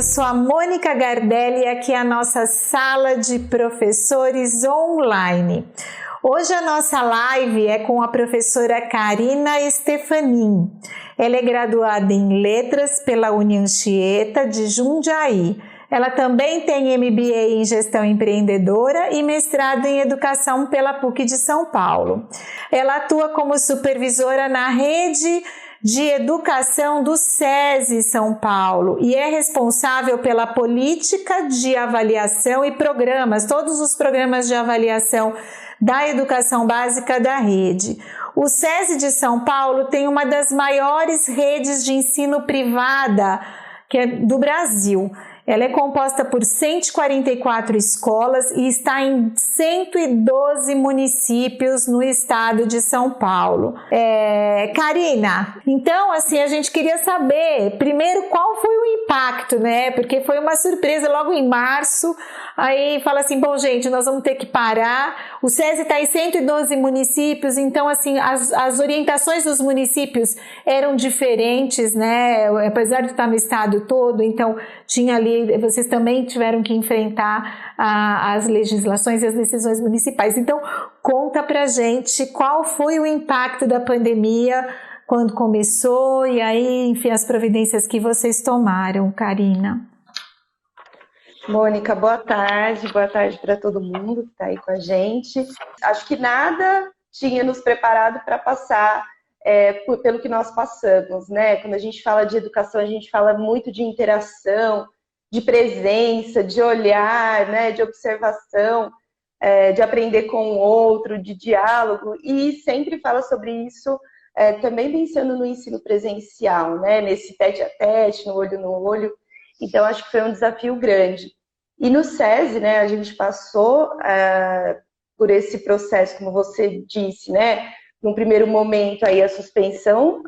eu sou a Mônica Gardelli e aqui é a nossa sala de professores online. Hoje a nossa live é com a professora Karina Stefanin. Ela é graduada em Letras pela Anchieta de Jundiaí. Ela também tem MBA em Gestão Empreendedora e mestrado em Educação pela PUC de São Paulo. Ela atua como supervisora na rede de educação do SESI São Paulo e é responsável pela política de avaliação e programas, todos os programas de avaliação da educação básica da rede. O SESI de São Paulo tem uma das maiores redes de ensino privada do Brasil. Ela é composta por 144 escolas e está em 112 municípios no estado de São Paulo. Karina, então assim, a gente queria saber, primeiro, qual foi o impacto, né? Porque foi uma surpresa logo em março, aí fala assim, bom gente, nós vamos ter que parar. O SESI está em 112 municípios, então assim, as orientações dos municípios eram diferentes, né? Apesar de estar no estado todo, então tinha ali, vocês também tiveram que enfrentar as legislações e as decisões municipais. Então, conta pra gente qual foi o impacto da pandemia quando começou e aí, enfim, as providências que vocês tomaram, Karina. Mônica, boa tarde para todo mundo que está aí com a gente. Acho que nada tinha nos preparado para passar pelo que nós passamos, né? Quando a gente fala de educação, a gente fala muito de interação, de presença, de olhar, né, de observação, de aprender com o outro, de diálogo, e sempre fala sobre isso, também pensando no ensino presencial, né, nesse tete a tete, no olho. Então, acho que foi um desafio grande. E no SESI, né, a gente passou por esse processo, como você disse, né, num primeiro momento aí a suspensão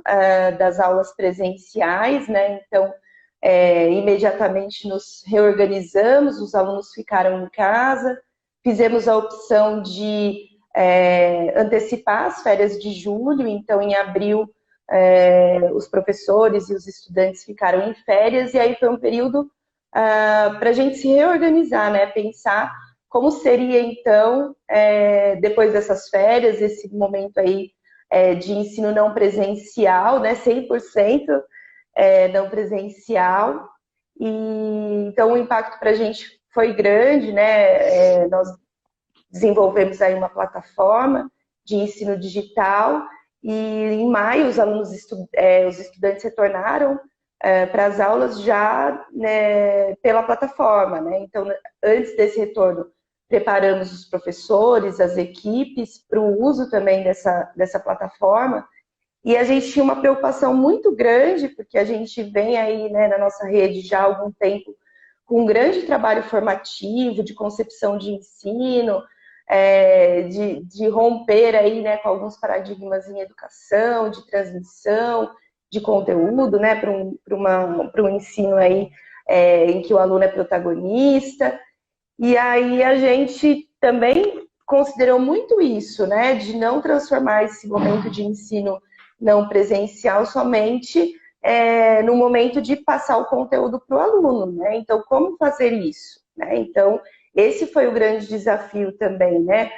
das aulas presenciais, né, então, imediatamente nos reorganizamos, os alunos ficaram em casa, fizemos a opção de antecipar as férias de julho, então em abril os professores e os estudantes ficaram em férias, e aí foi um período para a gente se reorganizar, né? Pensar como seria então, depois dessas férias, esse momento aí de ensino não presencial, né? 100%, não presencial, e então o impacto para a gente foi grande, né? Nós desenvolvemos aí uma plataforma de ensino digital e em maio os estudantes retornaram para as aulas já, né, pela plataforma, né? Então, antes desse retorno, preparamos os professores, as equipes para o uso também dessa plataforma. E a gente tinha uma preocupação muito grande, porque a gente vem aí, né, na nossa rede já há algum tempo com um grande trabalho formativo, de concepção de ensino, de romper aí, né, com alguns paradigmas em educação, de transmissão, de conteúdo, né, para um ensino aí, em que o aluno é protagonista. E aí a gente também considerou muito isso, né, de não transformar esse momento de ensino não presencial somente no momento de passar o conteúdo para o aluno, né? Então, como fazer isso? Né? Então, esse foi o grande desafio também, né?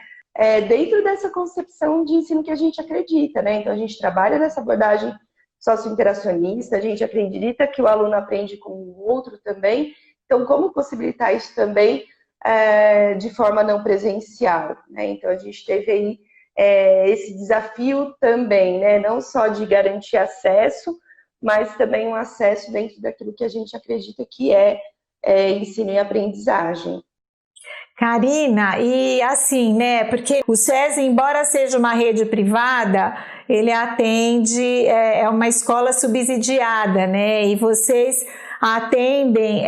Dentro dessa concepção de ensino que a gente acredita, né? Então, a gente trabalha nessa abordagem socio-interacionista, a gente acredita que o aluno aprende com o outro também. Então, como possibilitar isso também de forma não presencial, né? Então, a gente teve aí esse desafio também, né? Não só de garantir acesso, mas também um acesso dentro daquilo que a gente acredita que é ensino e aprendizagem. Karina, e assim, né, porque o SESI, embora seja uma rede privada, ele atende, é uma escola subsidiada, né, e vocês atendem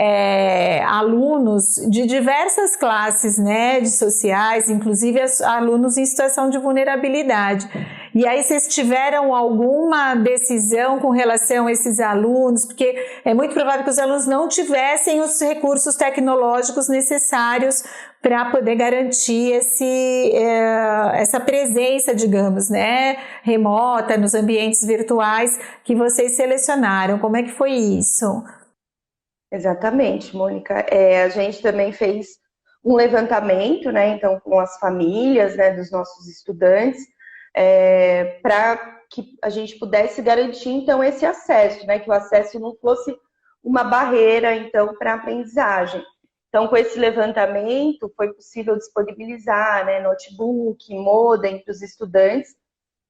alunos de diversas classes, né, de sociais, inclusive alunos em situação de vulnerabilidade. E aí vocês tiveram alguma decisão com relação a esses alunos? Porque é muito provável que os alunos não tivessem os recursos tecnológicos necessários para poder garantir essa presença, digamos, né, remota, nos ambientes virtuais que vocês selecionaram. Como é que foi isso? Exatamente, Mônica. A gente também fez um levantamento, né, então, com as famílias, né, dos nossos estudantes, para que a gente pudesse garantir, então, esse acesso, né, que o acesso não fosse uma barreira, então, para a aprendizagem. Então, com esse levantamento, foi possível disponibilizar, né, notebook, modem para os estudantes,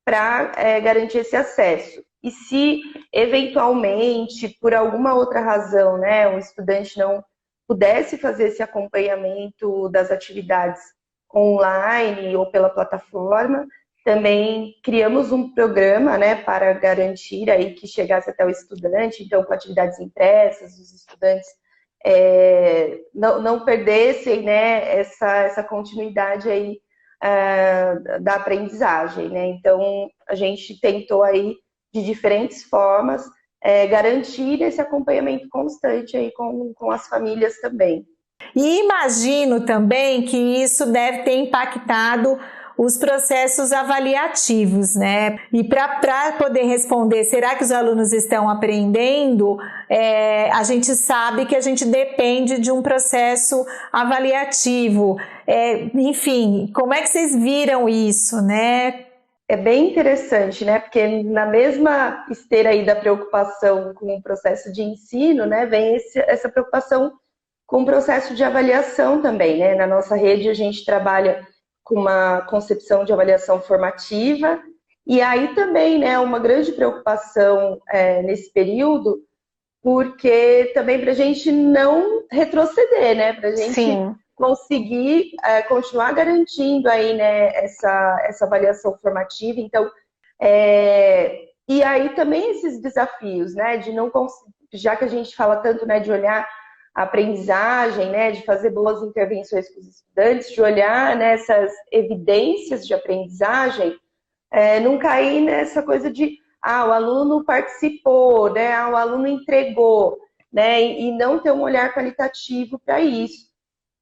para garantir esse acesso. E se, eventualmente, por alguma outra razão, né, o estudante não pudesse fazer esse acompanhamento das atividades online ou pela plataforma, também criamos um programa, né, para garantir aí que chegasse até o estudante, então com atividades impressas, os estudantes não perdessem, né, essa continuidade aí da aprendizagem, né? Então a gente tentou aí de diferentes formas garantir esse acompanhamento constante aí com as famílias também. E imagino também que isso deve ter impactado os processos avaliativos, né? E para poder responder, será que os alunos estão aprendendo? A gente sabe que a gente depende de um processo avaliativo. Enfim, como é que vocês viram isso, né? É bem interessante, né? Porque na mesma esteira aí da preocupação com o processo de ensino, né, vem essa preocupação com o processo de avaliação também, né? Na nossa rede a gente trabalha com uma concepção de avaliação formativa e aí também, né, uma grande preocupação nesse período, porque também para a gente não retroceder, né? Para a gente Sim. conseguir continuar garantindo aí, né, essa avaliação formativa. Então, e aí também esses desafios, né, de não já que a gente fala tanto, né, de olhar a aprendizagem, né, de fazer boas intervenções com os estudantes, de olhar nessas evidências de aprendizagem, não cair nessa coisa de o aluno participou, né, o aluno entregou, né, e não ter um olhar qualitativo para isso.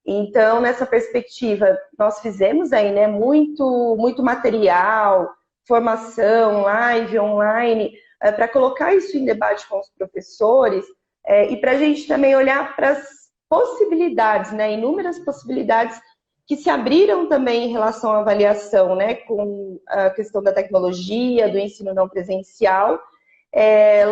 Então, nessa perspectiva, nós fizemos aí, né, muito material, formação, live, online, para colocar isso em debate com os professores e para a gente também olhar para as possibilidades, né, inúmeras possibilidades que se abriram também em relação à avaliação, né, com a questão da tecnologia, do ensino não presencial.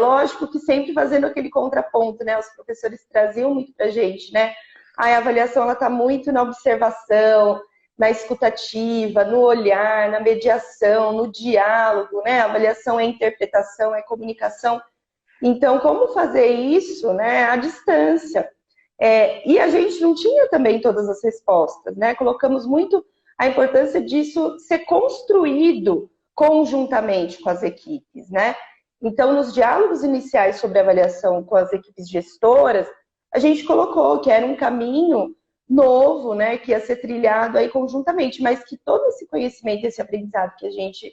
Lógico que sempre fazendo aquele contraponto, né, os professores traziam muito para a gente, né, a avaliação está muito na observação, na escutativa, no olhar, na mediação, no diálogo, né? A avaliação é interpretação, é comunicação. Então, como fazer isso, né, à distância? E a gente não tinha também todas as respostas, né? Colocamos muito a importância disso ser construído conjuntamente com as equipes, né? Então, nos diálogos iniciais sobre avaliação com as equipes gestoras, a gente colocou que era um caminho novo, né, que ia ser trilhado aí conjuntamente, mas que todo esse conhecimento, esse aprendizado que a gente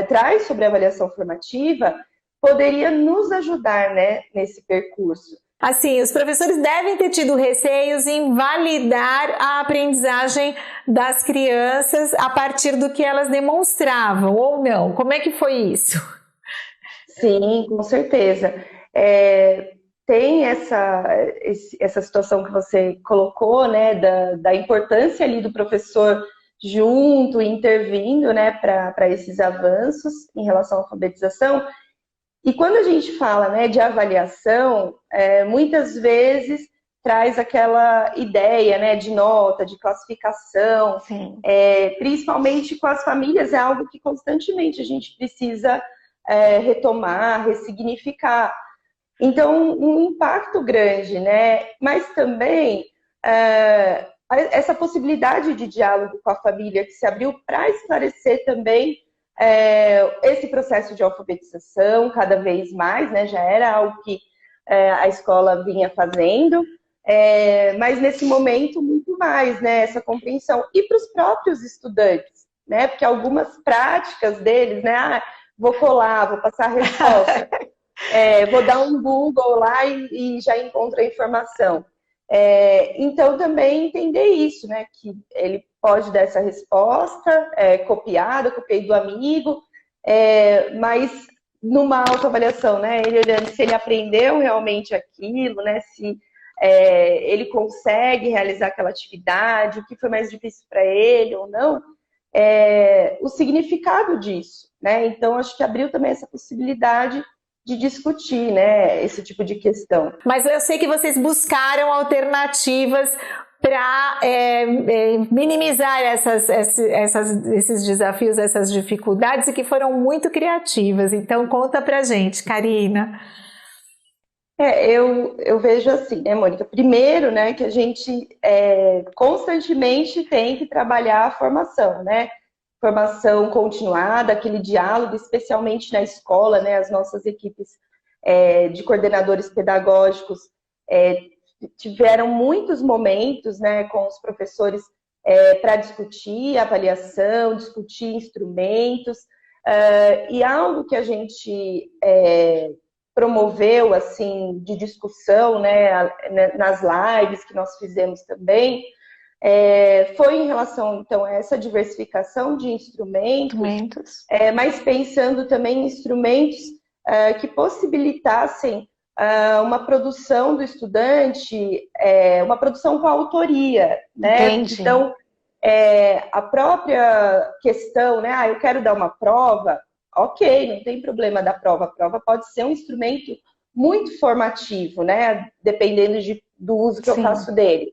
traz sobre a avaliação formativa, poderia nos ajudar, né, nesse percurso. Assim, os professores devem ter tido receios em validar a aprendizagem das crianças a partir do que elas demonstravam, ou não? Como é que foi isso? Sim, com certeza. Tem essa situação que você colocou, né, da importância ali do professor junto, intervindo, né, para esses avanços em relação à alfabetização. E quando a gente fala, né, de avaliação, muitas vezes traz aquela ideia, né, de nota, de classificação, principalmente com as famílias, é algo que constantemente a gente precisa retomar, ressignificar. Então, um impacto grande, né? Mas também essa possibilidade de diálogo com a família que se abriu para esclarecer também esse processo de alfabetização cada vez mais, né? Já era algo que a escola vinha fazendo, mas nesse momento muito mais, né? Essa compreensão. E para os próprios estudantes, né? Porque algumas práticas deles, né? Vou colar, vou passar a resposta. Vou dar um Google lá e já encontro a informação. Então, também entender isso, né? Que ele pode dar essa resposta copiada, copiei do amigo, mas numa autoavaliação, né? Ele olhando se ele aprendeu realmente aquilo, né? Se ele consegue realizar aquela atividade, o que foi mais difícil para ele ou não, o significado disso, né? Então, acho que abriu também essa possibilidade de discutir, né, esse tipo de questão. Mas eu sei que vocês buscaram alternativas para minimizar esses desafios, essas dificuldades, e que foram muito criativas. Então, conta pra gente, Karina. Eu vejo assim, né, Mônica? Primeiro, né, que a gente constantemente tem que trabalhar a formação, né? Formação continuada, aquele diálogo, especialmente na escola, né? As nossas equipes de coordenadores pedagógicos tiveram muitos momentos, né, com os professores para discutir avaliação, discutir instrumentos, e algo que a gente promoveu, assim, de discussão, né, nas lives que nós fizemos também, foi em relação, então, a essa diversificação de instrumentos. Mas pensando também em instrumentos que possibilitassem uma produção do estudante, uma produção com autoria, né? Entendi. Então, a própria questão, né? Eu quero dar uma prova, ok, não tem problema da prova. A prova pode ser um instrumento muito formativo, né? Dependendo do uso que eu faço dele.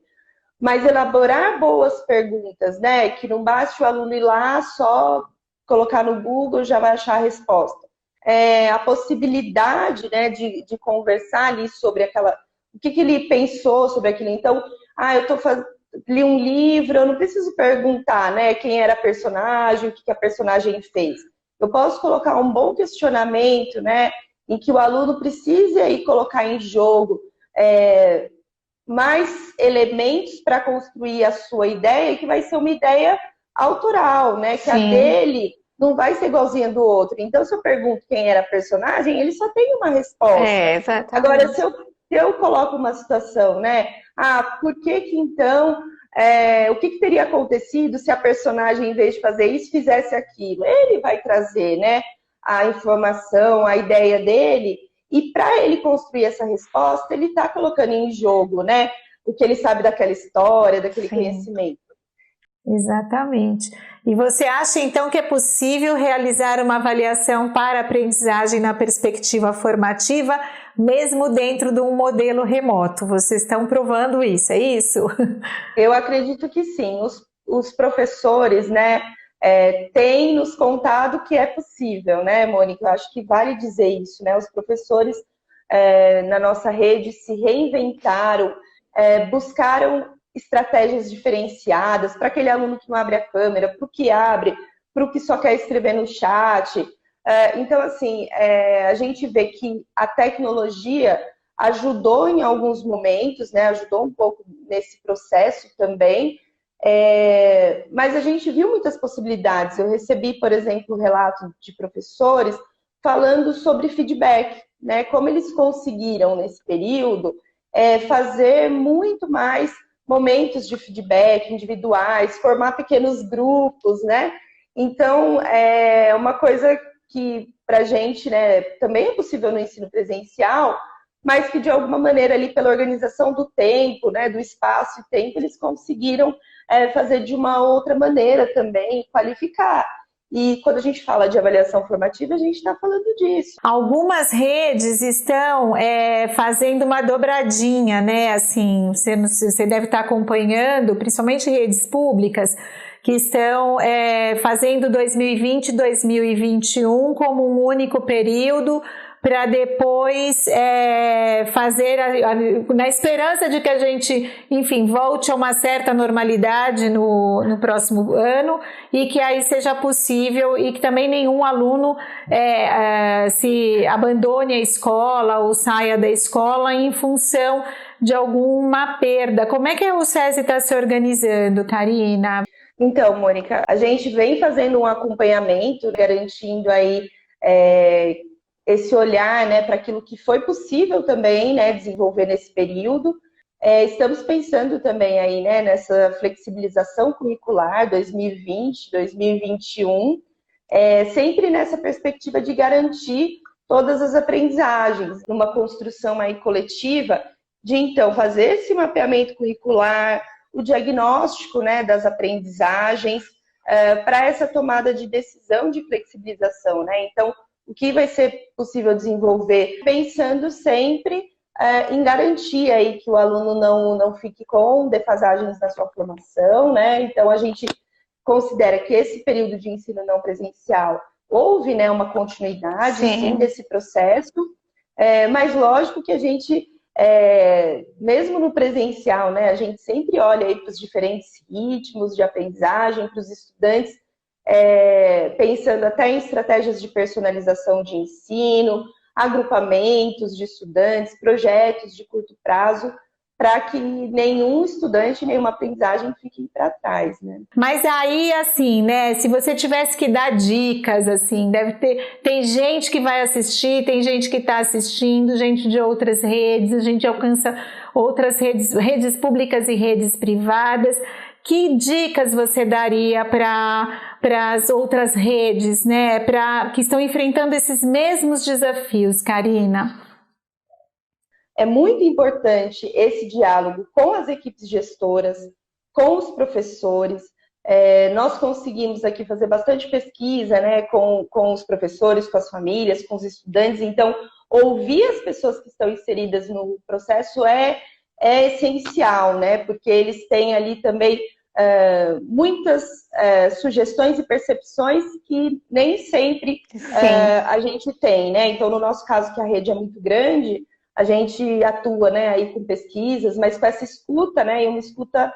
Mas elaborar boas perguntas, né? Que não basta o aluno ir lá, só colocar no Google, já vai achar a resposta. A possibilidade, né, de conversar ali sobre o que ele pensou sobre aquilo. Então, li um livro, eu não preciso perguntar, né, quem era a personagem, o que a personagem fez. Eu posso colocar um bom questionamento, né, em que o aluno precise aí colocar em jogo mais elementos para construir a sua ideia, que vai ser uma ideia autoral, né? Que a dele não vai ser igualzinha do outro. Então, se eu pergunto quem era a personagem, ele só tem uma resposta. Exatamente. Agora, se eu coloco uma situação, né? Por que então, o que teria acontecido se a personagem, em vez de fazer isso, fizesse aquilo? Ele vai trazer, né, a informação, a ideia dele. E para ele construir essa resposta, ele está colocando em jogo, né, o que ele sabe daquela história, daquele conhecimento. Exatamente. E você acha, então, que é possível realizar uma avaliação para aprendizagem na perspectiva formativa, mesmo dentro de um modelo remoto? Vocês estão provando isso, é isso? Eu acredito que sim. Os professores, né, têm nos contado que é possível, né, Mônica? Eu acho que vale dizer isso, né? Os professores na nossa rede se reinventaram, buscaram estratégias diferenciadas para aquele aluno que não abre a câmera, para o que abre, para o que só quer escrever no chat. Então, assim, a gente vê que a tecnologia ajudou em alguns momentos, né? Ajudou um pouco nesse processo também, mas a gente viu muitas possibilidades. Eu recebi, por exemplo, relato de professores falando sobre feedback, né? Como eles conseguiram, nesse período, fazer muito mais momentos de feedback individuais, formar pequenos grupos, né? Então, é uma coisa que, para a gente, né, também é possível no ensino presencial, mas que, de alguma maneira, ali pela organização do tempo, né, do espaço e tempo, eles conseguiram fazer de uma outra maneira também, qualificar. E quando a gente fala de avaliação formativa, a gente está falando disso. Algumas redes estão fazendo uma dobradinha, né? Assim, você deve estar acompanhando, principalmente redes públicas, que estão fazendo 2020 e 2021 como um único período, para depois fazer, na esperança de que a gente, enfim, volte a uma certa normalidade no próximo ano, e que aí seja possível e que também nenhum aluno se abandone a escola ou saia da escola em função de alguma perda. Como é que o SESI está se organizando, Karina? Então, Mônica, a gente vem fazendo um acompanhamento, garantindo aí esse olhar, né, para aquilo que foi possível também, né, desenvolver nesse período. Estamos pensando também aí, né, nessa flexibilização curricular 2020, 2021, sempre nessa perspectiva de garantir todas as aprendizagens, numa construção aí coletiva de então fazer esse mapeamento curricular, o diagnóstico, né, das aprendizagens, para essa tomada de decisão de flexibilização, né? Então, o que vai ser possível desenvolver, pensando sempre em garantir aí que o aluno não fique com defasagens na sua formação, né? Então, a gente considera que esse período de ensino não presencial houve, né, uma continuidade, sim, desse processo, mas lógico que a gente, mesmo no presencial, né, a gente sempre olha aí para os diferentes ritmos de aprendizagem, para os estudantes, pensando até em estratégias de personalização de ensino, agrupamentos de estudantes, projetos de curto prazo, para que nenhum estudante, nenhuma aprendizagem fique para trás, né? Mas aí, assim, né, se você tivesse que dar dicas, assim, tem gente que vai assistir, tem gente que está assistindo, gente de outras redes, a gente alcança outras redes públicas e redes privadas. Que dicas você daria para as outras redes, né, que estão enfrentando esses mesmos desafios, Karina? É muito importante esse diálogo com as equipes gestoras, com os professores. Nós conseguimos aqui fazer bastante pesquisa, né, com os professores, com as famílias, com os estudantes. Então, ouvir as pessoas que estão inseridas no processo é essencial, né, porque eles têm ali também muitas sugestões e percepções que nem sempre a gente tem, né? Então, no nosso caso, que a rede é muito grande, a gente atua, né, aí com pesquisas, mas com essa escuta, né, e uma escuta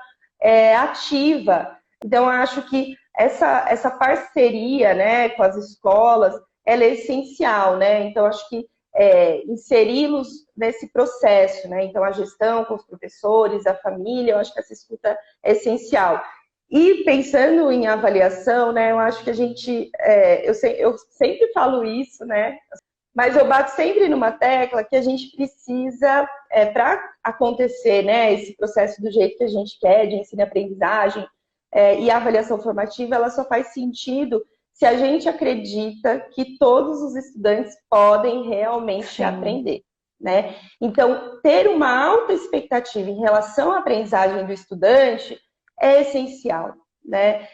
ativa. Então, eu acho que essa parceria, né, com as escolas, ela é essencial, né? Então, acho que inseri-los nesse processo, né? Então, a gestão com os professores, a família, eu acho que essa escuta é essencial. E pensando em avaliação, né, eu acho que a gente, eu sempre falo isso, né? Mas eu bato sempre numa tecla que a gente precisa, para acontecer, né, esse processo do jeito que a gente quer, de ensino e aprendizagem, e a avaliação formativa, ela só faz sentido se a gente acredita que todos os estudantes podem realmente aprender, né? Então, ter uma alta expectativa em relação à aprendizagem do estudante é essencial, né?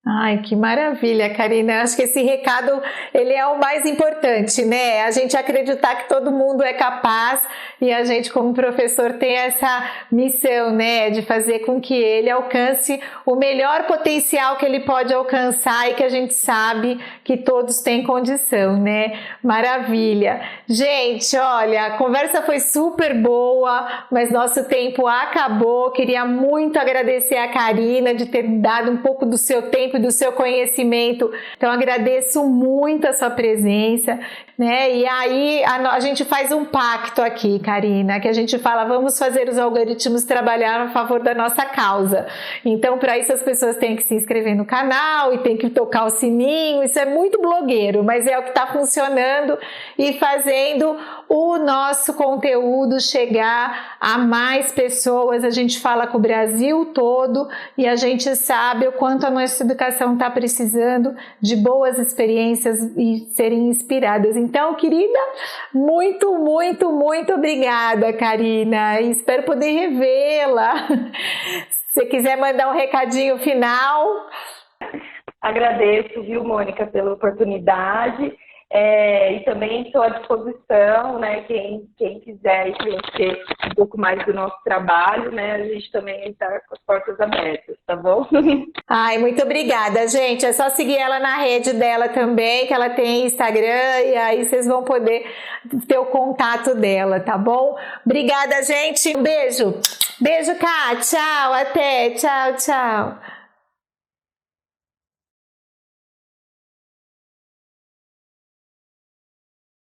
Ai, que maravilha, Karina. Acho que esse recado, ele é o mais importante, né? A gente acreditar que todo mundo é capaz e a gente, como professor, tem essa missão, né? De fazer com que ele alcance o melhor potencial que ele pode alcançar e que a gente sabe que todos têm condição, né? Maravilha. Gente, olha, a conversa foi super boa, mas nosso tempo acabou. Queria muito agradecer a Karina de ter dado um pouco do seu tempo e do seu conhecimento. Então, agradeço muito a sua presença, né? E aí, a gente faz um pacto aqui, Karina, que a gente fala, vamos fazer os algoritmos trabalhar a favor da nossa causa. Então, para isso, as pessoas têm que se inscrever no canal e têm que tocar o sininho. Isso é muito blogueiro, mas é o que está funcionando e fazendo o nosso conteúdo chegar a mais pessoas. A gente fala com o Brasil todo e a gente sabe o quanto a nossa educação está precisando de boas experiências e serem inspiradas. Então, querida, muito, muito, muito obrigada, Karina. E espero poder revê-la. Se você quiser mandar um recadinho final. Agradeço, viu, Mônica, pela oportunidade. E também estou à disposição, né? Quem quiser conhecer um pouco mais do nosso trabalho, né? A gente também está com as portas abertas, tá bom? Ai, muito obrigada, gente. É só seguir ela na rede dela também, que ela tem Instagram, e aí vocês vão poder ter o contato dela, tá bom? Obrigada, gente. Um beijo. Beijo, Ká. Tchau. Até. Tchau, tchau.